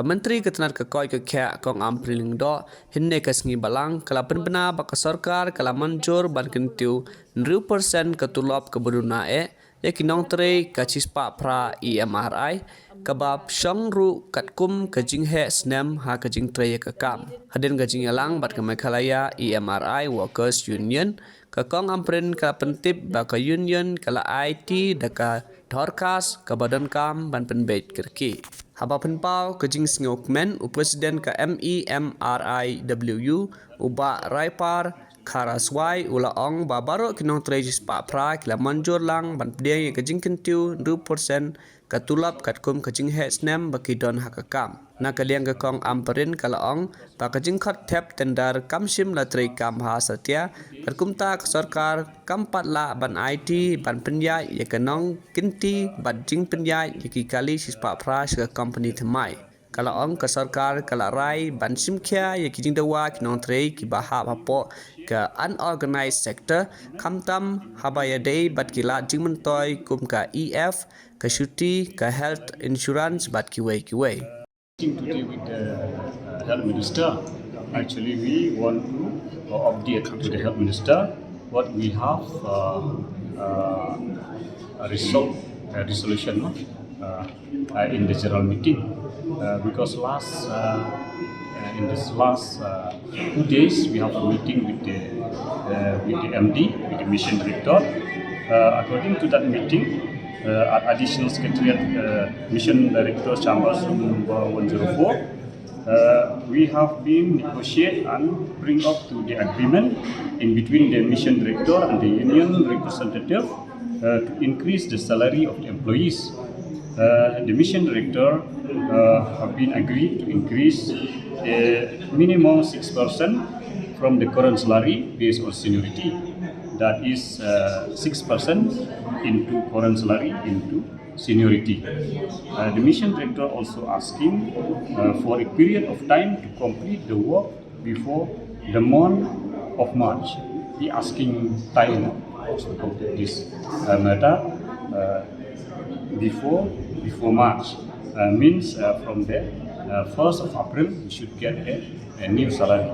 Mentri ketenar ke koi ke kek kong ampriling do hinne ke sengi balang kala Pynbna baka Sorkar kala Mynjur ban Kyntiew 100% ke Tulop ke Pynbna ya kinong Trei ke cispa pra Emri kabab syong ru kat kum ke jinghe snem ha ke jing Trei ke kam hadin ke jing yalang bat ke Mekhalaya Emri Workers Union ke kong amprin kala pentip baka union kala IT daka Dorkas ke badan kam ban penbeit kerki haba penpau ke jing sengok men presiden ke MEMRIWU uba raipar Karaswai ula ong babaro kinong Trei cispa pra kila Mynjur lang ban pediang ke jing Kyntiew 2% ke Tulop kat kum ke jing he snem baki don hakakam na kaliang ke kong amperin kala ong ba ke jing khot tep tendar kamsim la Trei kam ha satya kat kum ta ke Sorkar kampat la ban IT ban penyai ya kenong kinti ban jing penyai ya ki kali cispa pra ke company temai kala ong ke Sorkar kala rai ban simkhya ya ki jing dawa kinong Trei ki baha hapo ke unorganized sector kamtam habaya day bat kila jing mentoy kum ka EF ke syuti ke health insurance bat kiwai. Today with the health minister, actually we want to update to the health minister what we have a resolution in the general meeting because in this last 2 days we have a meeting with the MD, with the mission director. According to that meeting, at Additional Secretariat Mission Director Chambers Room 104, we have been negotiate and bring up to the agreement in between the mission director and the union representative to increase the salary of the employees. The mission director have been agreed to increase minimum 6% from the current salary based on seniority. That is 6% into current salary into seniority. The mission director also asking for a period of time to complete the work before the month of March. He asking time to complete this matter before March. Means from the 1st of April we should get a new salary.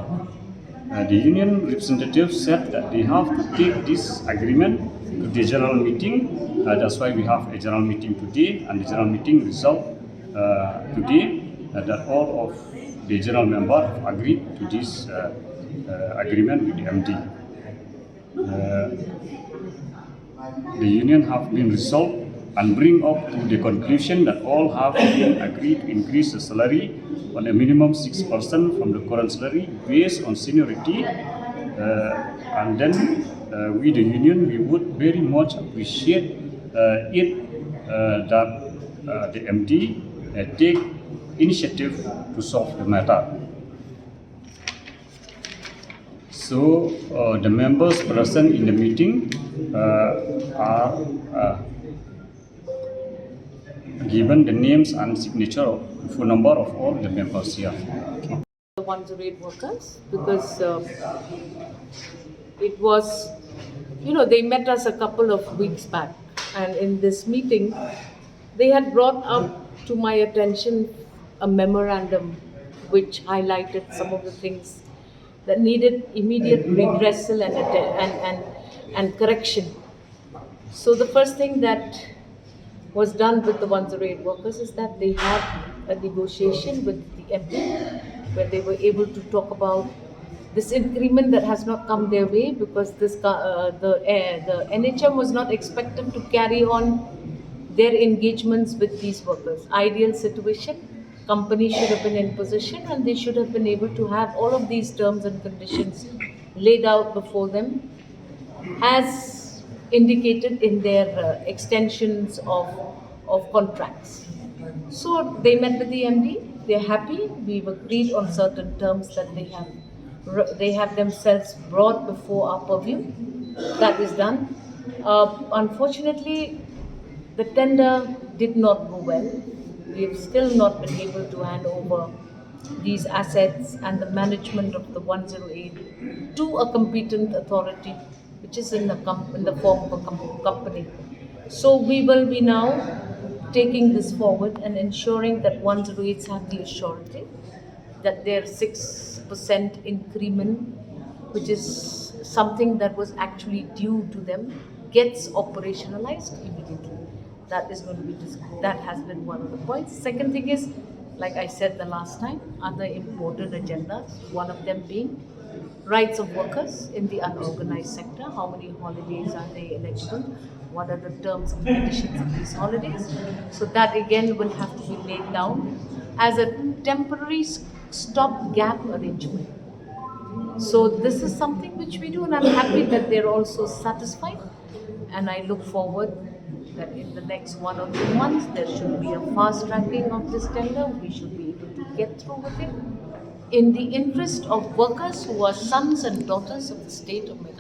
The union representatives said that they have to take this agreement to the general meeting. That's why we have a general meeting today, and the general meeting result today that all of the general members have agreed to this agreement with the MD. The union have been resolved and bring up to the conclusion that all have been agreed to increase the salary on a minimum 6% from the current salary based on seniority, and then we the union we would very much appreciate it that the MD take initiative to solve the matter. So the members present in the meeting are given the names and signature of phone number of all the members here. The 108 workers, because it was, they met us a couple of weeks back, and in this meeting, they had brought up to my attention a memorandum which highlighted some of the things that needed immediate redressal and correction. So the first thing that was done with the 108 workers is that they had a negotiation with the MP where they were able to talk about this increment that has not come their way because the NHM was not expected to carry on their engagements with these workers. Ideal situation, company should have been in position and they should have been able to have all of these terms and conditions laid out before them as indicated in their extensions of contracts. So they met with the MD, they're happy, we've agreed on certain terms that they have themselves brought before our purview. That is done. Unfortunately, the tender did not go well. We have still not been able to hand over these assets and the management of the 108 to a competent authority, which is in the form of a company. So we will be now taking this forward and ensuring that one's rates have the assurity that their 6% increment, which is something that was actually due to them, gets operationalized immediately. That is going to be that has been one of the points. Second thing is, like I said the last time, other important agendas. One of them being rights of workers in the unorganized sector. How many holidays are they eligible? What are the terms and conditions of these holidays? So that again will have to be laid down as a temporary stopgap arrangement. So this is something which we do, and I'm happy that they're also satisfied. And I look forward that in the next 1 or 2 months there should be a fast tracking of this tender. We should be able to get through with it in the interest of workers who are sons and daughters of the state of Mynjur.